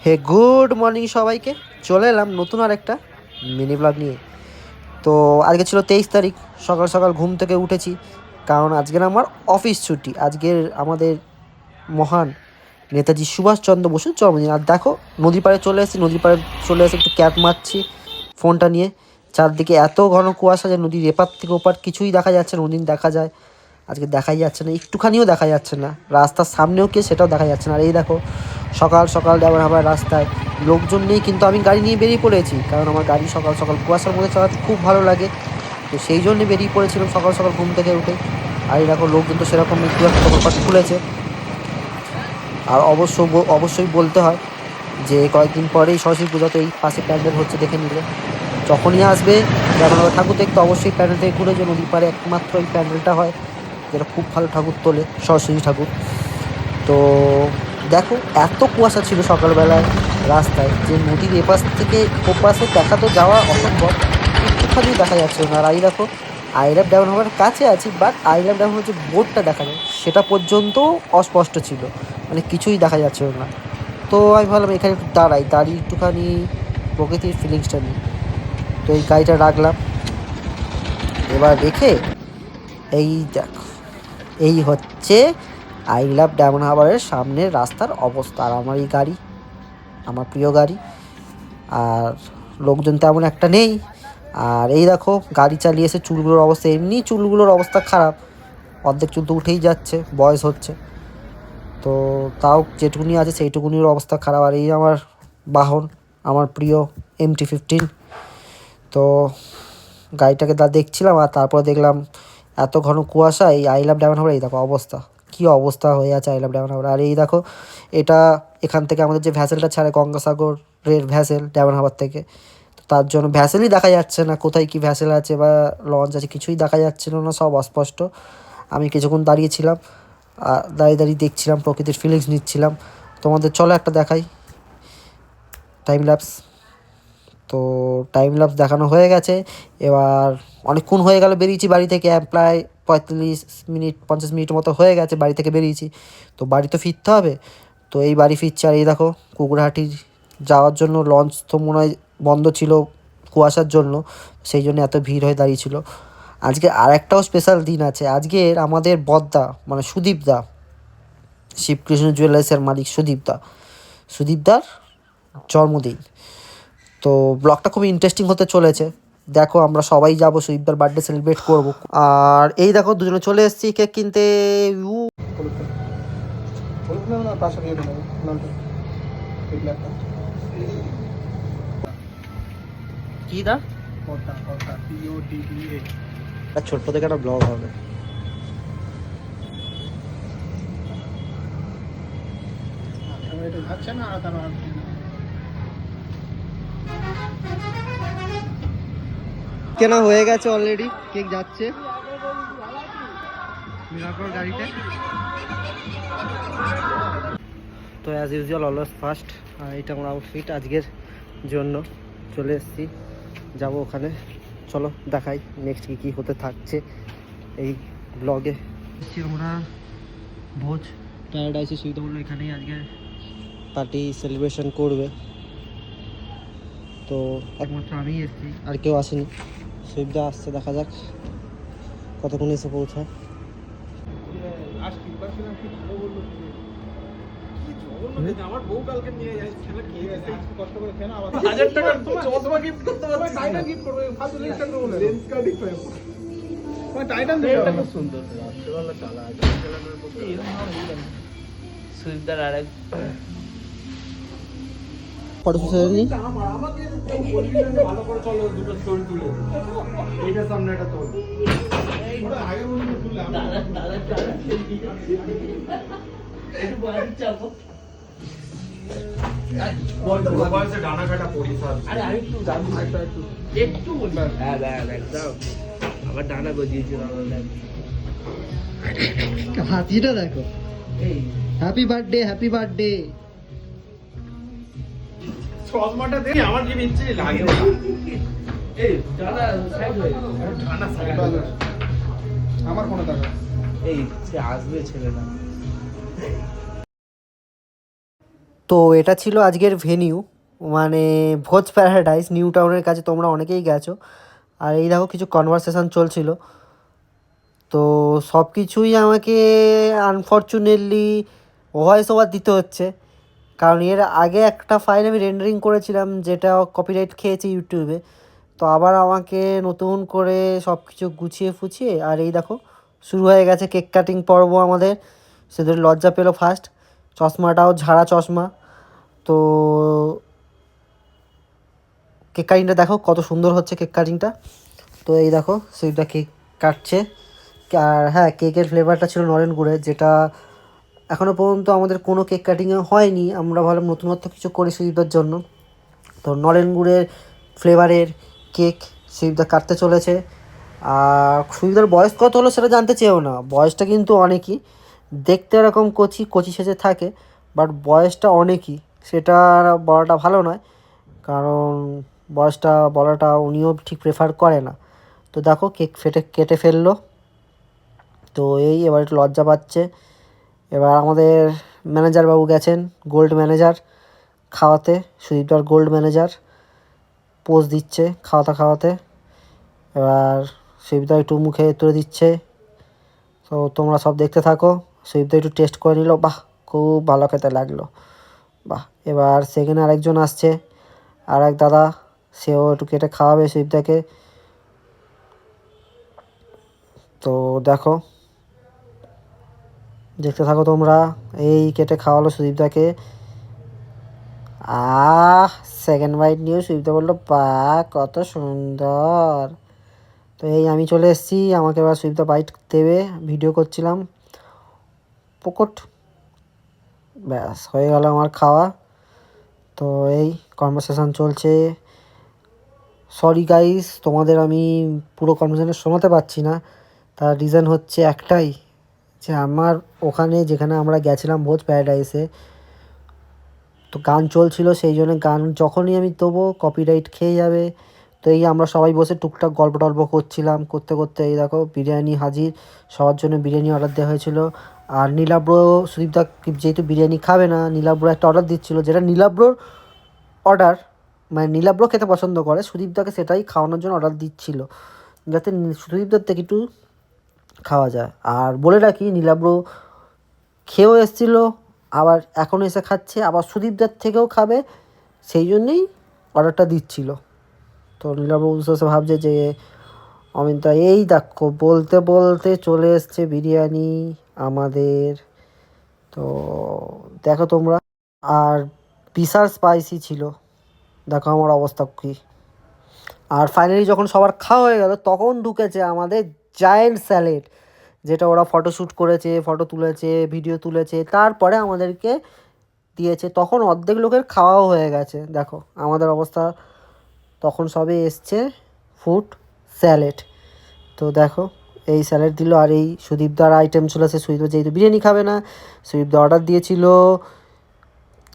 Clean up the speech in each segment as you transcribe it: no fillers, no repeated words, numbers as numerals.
হে good morning সবাইকে, চলে এলাম নতুন আর একটা মিনি ব্লগ নিয়ে। তো আজকে ছিল 23 তারিখ, সকাল সকাল ঘুম থেকে উঠেছি, কারণ আজকের আমার অফিস ছুটি। আজকের আমাদের মহান নেতাজি সুভাষচন্দ্র বসুর জন্মদিন। আর দেখো নদীর পাড়ে চলে এসেছি, নদীর পাড়ে চলে এসে একটু ক্যাপ মারছি ফোনটা নিয়ে। চারদিকে এত ঘন কুয়াশা যে নদীর এপার থেকে ওপার কিছুই দেখা যাচ্ছে না। নদী দেখা যায়, আজকে দেখাই যাচ্ছে না, একটুখানিও দেখা যাচ্ছে না। রাস্তার সামনেও কে সেটাও দেখা যাচ্ছে না। আর এই দেখো সকাল সকাল যেমন আবার রাস্তায় লোকজন নেই, কিন্তু আমি গাড়ি নিয়ে বেরিয়ে পড়েছি, কারণ আমার গাড়ি সকাল সকাল কুয়াশার মধ্যে চালাতে খুব ভালো লাগে। তো সেই জন্যে বেরিয়ে পড়েছিলাম সকাল সকাল ঘুম থেকে উঠে। আর এই দেখো লোকজন তো সেরকম একটু একটা দোকানপাট খুলেছে। আর অবশ্যই বলতে হয় যে কয়েকদিন পরেই সরস্বতী পূজা, তো এই পাশে প্যান্ডেল হচ্ছে, দেখে নিলে যখনই আসবে যেমন আমরা ঠাকুর দেখতে অবশ্যই প্যান্ডেল থেকে ঘুরে যে নদীর পাড়ে একমাত্র এই প্যান্ডেলটা হয়, যেটা খুব ভালো ঠাকুর তোলে, সরস্বতী ঠাকুর। তো দেখো এত কুয়াশা ছিল সকালবেলায় রাস্তায় যে নদীর এপাশ থেকে ওপাশে দেখা তো যাওয়া অসম্ভব, একটুখানি দেখা যাচ্ছে না। আর এই দেখো আই লাভ ডায়মন্ড হারবার কাছে আছি, বাট আই লাভ ডায়মন্ড যে বোর্ডটা দেখা যায় সেটা পর্যন্ত অস্পষ্ট ছিল, মানে কিছুই দেখা যাচ্ছিল না। তো আমি ভাবলাম এখানে একটু দাঁড়িয়ে একটুখানি প্রকৃতির ফিলিংসটা নিই। তো এই গাড়িটা রাখলাম, এবার রেখে এই দেখো এই হচ্ছে আই লাভ ডায়মন্ড হারবারের সামনের রাস্তার অবস্থা। আর আমার এই গাড়ি, আমার প্রিয় গাড়ি, আর লোকজন তেমন একটা নেই। আর এই দেখো গাড়ি চালিয়ে এসে চুলগুলোর অবস্থা, এমনি চুলগুলোর অবস্থা খারাপ, অর্ধেক চুল তো উঠেই যাচ্ছে, বয়স হচ্ছে। তো তাও যেটুকুনি আছে সেইটুকুনির অবস্থা খারাপ। আর এই আমার বাহন, আমার প্রিয় MT-15। তো গাড়িটাকে দেখছিলাম, আর তারপর দেখলাম এত ঘন কুয়াশা, এই আই লাভ ডায়মন্ড হারবার এই দেখো অবস্থা, কী অবস্থা হয়ে আছে আই লাভ ডায়মন্ড হারবার। আর এই দেখো এটা এখান থেকে আমাদের যে ভ্যাসেলটা ছাড়ে গঙ্গাসাগরের ভ্যাসেল ডায়মন্ড হারবার থেকে, তো তার জন্য ভ্যাসেলই দেখা যাচ্ছে না, কোথায় কি ভ্যাসেল আছে বা লঞ্চ আছে কিছুই দেখা যাচ্ছিল না, সব অস্পষ্ট। আমি কিছুক্ষণ দাঁড়িয়েছিলাম, দাঁড়িয়ে দেখছিলাম, প্রকৃতির ফিলিংস নিচ্ছিলাম। তোমাদের চলো একটা দেখাই টাইম ল্যাপস। তো টাইম ল্যাপস দেখানো হয়ে গেছে। এবার অনেকক্ষণ হয়ে গেল বেরিয়েছি বাড়ি থেকে, প্রায় 45 মিনিট 50 মিনিটের মতো হয়ে গেছে বাড়ি থেকে বেরিয়েছি। তো বাড়ি তো ফিরতে হবে, তো এই বাড়ি ফিরছি। আর এই দেখো কুকুরহাটি যাওয়ার জন্য লঞ্চ তো মনে হয় বন্ধ ছিল কুয়াশার জন্য, সেই জন্য এত ভিড় হয়ে দাঁড়িয়েছিল। আজকে আর একটাও স্পেশাল দিন আছে, আজকের আমাদের বদ্দা মানে সুদীপদা, শিবকৃষ্ণ জুয়েলার্সের মালিক সুদীপদার জন্মদিন। তো ব্লগটা খুবই ইন্টারেস্টিং হতে চলেছে। দেখো আমরা সবাই যাবো সুদীপদার বার্থডে সেলিব্রেট করব। আর এই দেখো দুজনে চলে এসেছি কেক কিনতে। কি না ছোট্ট থেকে একটা ব্লগ হবে। কেনা হয়ে গেছে অলরেডি, কেক যাচ্ছে মিরাকল গাড়িতে। তো অ্যাজ ইউজুয়াল অলওয়েজ ফার্স্ট, আর এটা আমার আউটফিট আজকের জন্য। চলে এসেছি, যাব ওখানে, চলো দেখাই নেক্সট কী কী হতে থাকছে এই ব্লগে। আমরা ভোজ প্যারাডাইসে সুবিধা বললো, এখানেই আজকে পার্টি সেলিব্রেশন করবে। তো একমাত্র আমি এসেছি, আর কেউ আসেনি। সুবিধা আসছে, দেখা যাক কতক্ষণ এসে পৌঁছায়। আমার বউ কালকে নিয়ে যায়, কষ্ট করে খেয়ে না, আবার 1000 টাকা চশমা গিফট করতে পারছিস, টাইটান গিফট করবে, ফালতু লেন্স কাট করবে, লেন্স কাটই পায়। মানে টাইটান এটা খুব সুন্দর, রাত্রিবেলা চালা আছে, চালানোর মধ্যে সুন্দর। আর ফটো সেশন আমাকে বলবি না, ভালো করে চলো, দুটো স্টোরি তুলে এইটার সামনে একটা তোল, এই আগে বলবি তুলে দাদা চালা একটু বাড়ি চাপো। বয়সে ডানা কাটা পড়িস, আরে আমি একটু জানি একটু বলি, হ্যাঁ একদম আবার ডানা গজিয়েছে হাতিটা দেখো। Happy birthday. চশমাটা দেখি আমার কি বিচ্ছিরি লাগে, এই ডানা সাইড হয়ে ডানা সাইড আমার কোনো টাকা এই সে আসবে ছেলেটা। তো এটা ছিল আজকের ভেনিউ, মানে ভোজ প্যারাডাইস নিউ টাউনের কাছে। তোমরা অনেকেই গেছো। আর এই দেখো কিছু কনভারসেশন চলছিল। তো সব কিছুই আমাকে আনফর্চুনেটলি ভয়েস ওভার দিতে হচ্ছে, কারণ এর আগে একটা ফাইল আমি রেন্ডারিং করেছিলাম যেটা কপিরাইট খেয়েছে ইউটিউবে। তো আবার আমাকে নতুন করে সব কিছু গুছিয়ে ফুছিয়ে, আর এই দেখো শুরু হয়ে গেছে কেক কাটিং পর্ব আমাদের। সেদের লজ্জা পেলো ফার্স্ট, চশমাটাও ঝাড়া চশমা। তো কেক কাটিংটা দেখো কত সুন্দর হচ্ছে কেক কাটিংটা। তো এই দেখো সুইটটা কেক কাটছে। আর হ্যাঁ, কেকের ফ্লেভারটা ছিল নলেন গুড়ের, যেটা এখনও পর্যন্ত আমাদের কোনো কেক কাটিংয়ে হয়নি। আমরা ভালো নতুনত্ব কিছু করি সুইটদের জন্য। তো নলেন গুড়ের ফ্লেভারের কেক সুইটদা কাটতে চলেছে। আর সুইটদার বয়স কত হলো সেটা জানতে চেয়েও না, বয়সটা কিন্তু অনেকই। দেখতে এরকম কচি কচি সেজে থাকে, বাট বয়সটা অনেকই, সেটা বলাটা ভালো নয়, কারণ বয়সটা বলাটা উনিও ঠিক প্রেফার করে না। তো দেখো কেক কেটে ফেললো। তো এই এবার একটু লজ্জা পাচ্ছে। এবার আমাদের ম্যানেজার বাবু গেছেন, গোল্ড ম্যানেজার খাওয়াতে। সুদীপদার গোল্ড ম্যানেজার পোজ দিচ্ছে খাওয়াতে খাওয়াতে। এবার সুদীপদা একটু মুখে তুলে দিচ্ছে। তো তোমরা সব দেখতে থাকো। সুদীপদা একটু টেস্ট করে নিল, বাহ খুব ভালো খেতে লাগলো, বাহ। এবার সেখানে আরেকজন আসছে, আর এক দাদা, সেও একটু কেটে খাওয়াবে সুদীপদাকে। তো দেখো দেখতে থাকো তোমরা। এই কেটে খাওয়ালো সুদীপদাকে। সেকেন্ড বাইট নিয়ে সুদীপদা বললো, বাহ কত সুন্দর। তো এই আমি চলে এসেছি, আমাকে এবার সুদীপদা বাইট দেবে। ভিডিও করছিলাম, পকট, ব্যাস হয়ে গেল আমার খাওয়া। তো এই কনভারসেশন চলছে। সরি গাইস, তোমাদের আমি পুরো কনভারসেশন শোনাতে পারছি না। তার রিজন হচ্ছে একটাই, যে আমার ওখানে যেখানে আমরা গেছিলাম ভোজ প্যারাডাইসে, তো গান চলছিল, সেই জন্য গান যখনই আমি দেবো কপিরাইট খেয়ে যাবে। তো এই আমরা সবাই বসে টুকটাক গল্প টল্প করছিলাম, করতে করতে এই দেখো বিরিয়ানি হাজির। সবার জন্য বিরিয়ানি অর্ডার দেওয়া হয়েছিল। আর নীলাব্র, সুদীপদা যেহেতু বিরিয়ানি খাবে না, নীলাব্র একটা অর্ডার দিচ্ছিল, যেটা নীলাব্রর অর্ডার, মানে নীলাব্র খেতে পছন্দ করে, সুদীপদাকে সেটাই খাওয়ানোর জন্য অর্ডার দিচ্ছিল, যাতে সুদীপদার থেকে একটু খাওয়া যায়। আর বলে রাখি, নীলাব্র খেয়েও এসেছিলো, আবার এখন এসে খাচ্ছে, আবার সুদীপদার থেকেও খাবে, সেই জন্যেই অর্ডারটা দিচ্ছিল। তো নীলাব্র বুঝতে ভাবছে যে অমিতা, এই দেখো বলতে বলতে চলে এসছে বিরিয়ানি আমাদের। তো দেখো তোমরা, আর বিশাল স্পাইসি ছিল, দেখো আমার অবস্থা কী। আর ফাইনালি যখন সবার খাওয়া হয়ে গেল, তখন ঢুকেছে আমাদের জায়েন্ট স্যালেড, যেটা ওরা ফটোশ্যুট করেছে, ফটো তুলেছে, ভিডিও তুলেছে, তারপরে আমাদেরকে দিয়েছে। তখন অর্ধেক লোকের খাওয়াও হয়ে গেছে। দেখো আমাদের অবস্থা, তখন সবে এসছে ফুড স্যালেড। তো দেখো এই স্যালাড দিল। আর এই সুদীপদার আইটেম ছিল, সে সুদীপ যেহেতু বিরিয়ানি খাবে না, সুদীপদা অর্ডার দিয়েছিল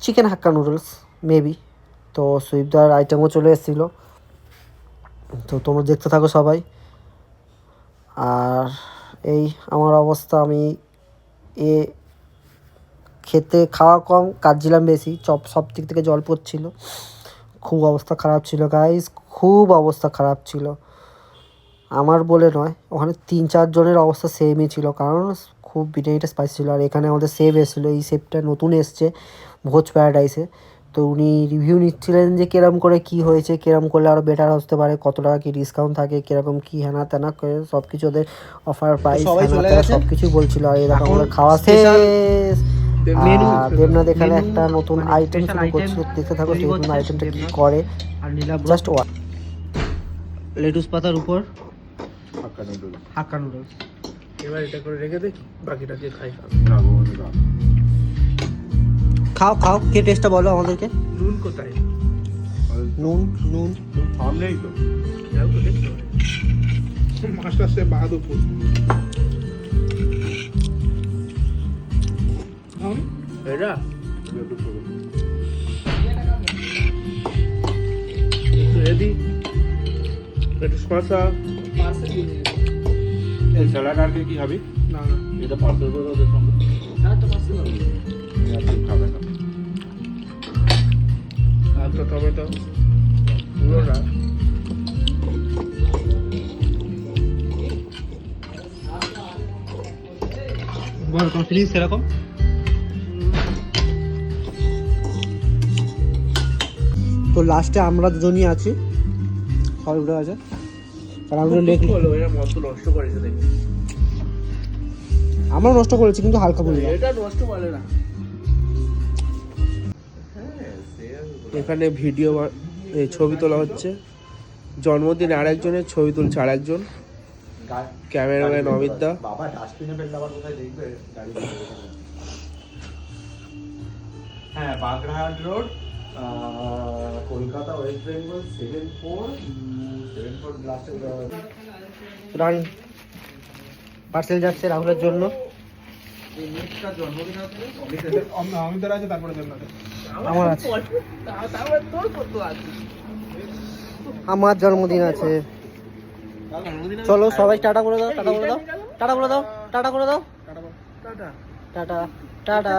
চিকেন হাক্কা নুডলস মেবি। তো সুদীপদার আইটেমও চলে এসেছিলো। তো তোমরা দেখতে থাকো সবাই। আর এই আমার অবস্থা, আমি এ খেতে খাওয়া কম, কাঁদছিলাম বেশি, সব দিক থেকে জল পড়ছিল, খুব অবস্থা খারাপ ছিল গাইস, খুব অবস্থা খারাপ ছিল। আমার বলে নয়, ওখানে 3-4 জনের অবস্থা সেমই ছিল, কারণ খুব বিরিয়ানিটা স্পাইসি ছিল। আর এখানে আমাদের সেফ এসেছিলো, এই সেফটা নতুন এসছে ভোজ প্যারাডাইসে। তো উনি রিভিউ নিচ্ছিলেন যে কিরম করে কি হয়েছে, কিরম করলে আরও বেটার আসতে পারে, কত টাকা কি ডিসকাউন্ট থাকে, কিরকম কি হেনা তেনা করে সব কিছু ওদের অফার প্রাইস সব কিছুই বলছিল। আর এরকম আমরা খাওয়া শেষ। আর দেবনাথ এখানে একটা নতুন আইটেম শুরু করছিল, দেখতে থাকো নতুন আইটেমটা কি করে। জাস্ট ওয়ান লেটুস পাতার উপর হাক্কা নুডলস। এবার এটা করে রেখে দেখি, বাকিটাকে খাই। খাও খাও, কে টেস্টটা বলো আমাদেরকে। নুন কোথায়? নুন নুন নেই তো, খেয়াল তো দেখতে হবে। মাছটা সে বাহাদুরপুর। এটা রেডি, একটু শসা। এই স্যালাড আর কি হবে? না না, এটা পার্সেল করে ওদের সঙ্গে। হ্যাঁ তো পার্সেল হবে। খাবে না। শুক্তো টমেটো পুরোটা। বল তোমার ফিলিংস এরকম? তো লাস্টে আমরা দুজনই আছি, সবাই উঠে আছে। কারণ আমরা বলো এরা মত নষ্ট করেছে দেখি। আমরা নষ্ট করেছি কিন্তু হালকা বলি না। এটা নষ্ট বলে না। এখানে ভিডিও ছবি তোলা হচ্ছে, জন্মদিন আরেকজনের, ছবি তুলছে আরেকজন, ক্যামেরাম্যান অমিত দা। বাবা ডাস্টবিনে ফেললে আবার কোথায় দেখবে গাড়ি? হ্যাঁ, বাগড়াহাট রোড, কলকাতা, ওয়েস্ট বেঙ্গল 74 লাস্টে। রান পার্সেল যাচ্ছে রাহুলের জন্য। জন্মদিন আছে, অমিতের আছে, তারপরে জন্মদিন আমার আছে, তারপরে তোর কত আছে? আমার জন্মদিন আছে। চলো সবাই টাটা করে দাও, টাটা করে দাও, টাটা করে দাও, টাটা করে দাও, টাটা। Tata tata.